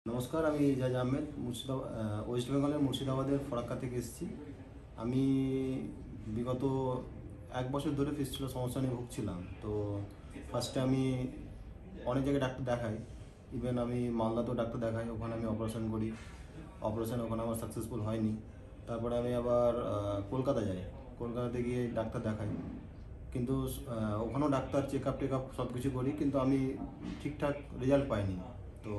নমস্কার, আমি ইজাজ আহমেদ ওয়েস্ট বেঙ্গলের মুর্শিদাবাদের ফরাক্কা থেকে এসেছি। আমি বিগত 1 বছর ধরে ফিস্টুলা সমস্যা নিয়ে ভুগছিলাম। তো ফার্স্টে আমি অনেক জায়গায় ডাক্তার দেখাই, ইভেন আমি মালদাতেও ডাক্তার দেখাই, ওখানে আমি অপারেশন করি। ওখানে আমার সাকসেসফুল হয়নি। তারপরে আমি আবার কলকাতা যাই, কলকাতাতে গিয়ে ডাক্তার দেখাই, কিন্তু ওখানেও ডাক্তার চেক আপ সব কিছু করি, কিন্তু আমি ঠিকঠাক রেজাল্ট পাইনি। তো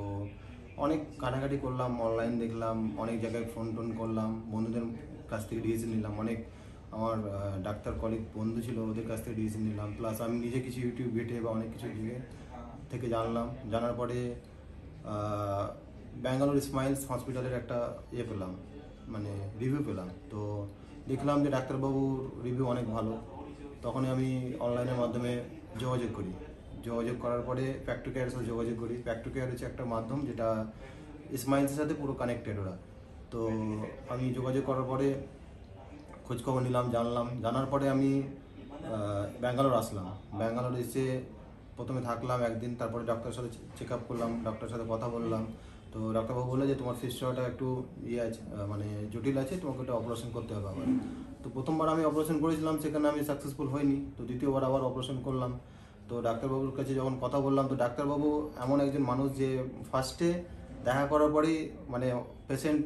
অনেক ঘাটাঘাটি করলাম, অনলাইন দেখলাম, অনেক জায়গায় ফোন টোন করলাম, বন্ধুদের কাছ থেকে ডিসিশন নিলাম, অনেক আমার ডাক্তার কলিগ বন্ধু ছিল, ওদের কাছ থেকে ডিসিশন নিলাম, প্লাস আমি নিজে কিছু ইউটিউব ঘেটে বা অনেক কিছু থেকে জানলাম। জানার পরে ব্যাঙ্গালোর স্মাইলস হসপিটালের একটা পেলাম, মানে রিভিউ পেলাম। তো দেখলাম যে ডাক্তারবাবুর রিভিউ অনেক ভালো। তখনই আমি অনলাইনের মাধ্যমে যোগাযোগ করার পরে ফ্যাক্ট টু কেয়ারের সাথে যোগাযোগ করি। ফ্যাক্ট টু কেয়ার হচ্ছে একটা মাধ্যম যেটা স্মাইলসের সাথে পুরো কানেক্টেড ওরা। তো আমি যোগাযোগ করার পরে খোঁজখবর নিলাম, জানার পরে আমি ব্যাঙ্গালোর আসলাম। ব্যাঙ্গালোর এসে প্রথমে থাকলাম একদিন, তারপরে ডক্টরের সাথে চেক আপ করলাম, ডক্টরের সাথে কথা বললাম। তো ডাক্তারবাবু বললো যে তোমার ফিস্টুলাটা একটু আছে, মানে জটিল আছে, তোমাকে একটা অপারেশন করতে হবে আবার। তো প্রথমবার আমি অপারেশন করেছিলাম, সেখানে আমি সাকসেসফুল হইনি। তো দ্বিতীয়বার আবার অপারেশন করলাম। তো ডাক্তারবাবুর কাছে যখন কথা বললাম, তো ডাক্তারবাবু এমন একজন মানুষ যে ফার্স্টে দেখা করার পরেই মানে পেশেন্ট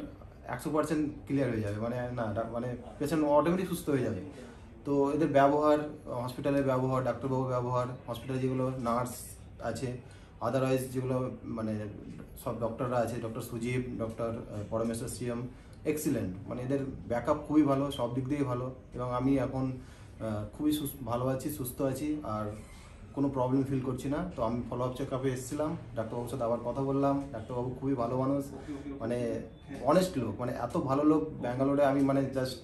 100% ক্লিয়ার হয়ে যাবে, মানে না মানে পেশেন্ট অটোমেটিক সুস্থ হয়ে যাবে। তো এদের ব্যবহার, হসপিটালের ব্যবহার, ডাক্তারবাবুর ব্যবহার, হসপিটালে যেগুলো নার্স আছে, আদারওয়াইজ যেগুলো মানে সব ডক্টররা আছে, doctor সুজীব, doctor Parameshwar CM, excellent, মানে এদের ব্যাকআপ খুবই ভালো, সব দিক দিয়েই ভালো। এবং আমি এখন খুবই ভালো আছি, সুস্থ আছি, আর কোনো প্রবলেম ফিল করছি না। তো আমি ফলো আপ চেক আপে এসেছিলাম, ডাক্তারবাবুর সাথে আবার কথা বললাম। ডাক্তারবাবু খুবই ভালো মানুষ, মানে অনেস্ট লোক, মানে এত ভালো লোক ব্যাঙ্গালোরে আমি মানে জাস্ট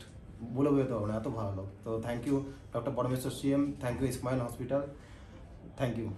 বলে বোঝাতে পারবো না, এত ভালো লোক। তো thank you doctor Parameshwar CM, thank you Smile Hospital, thank you.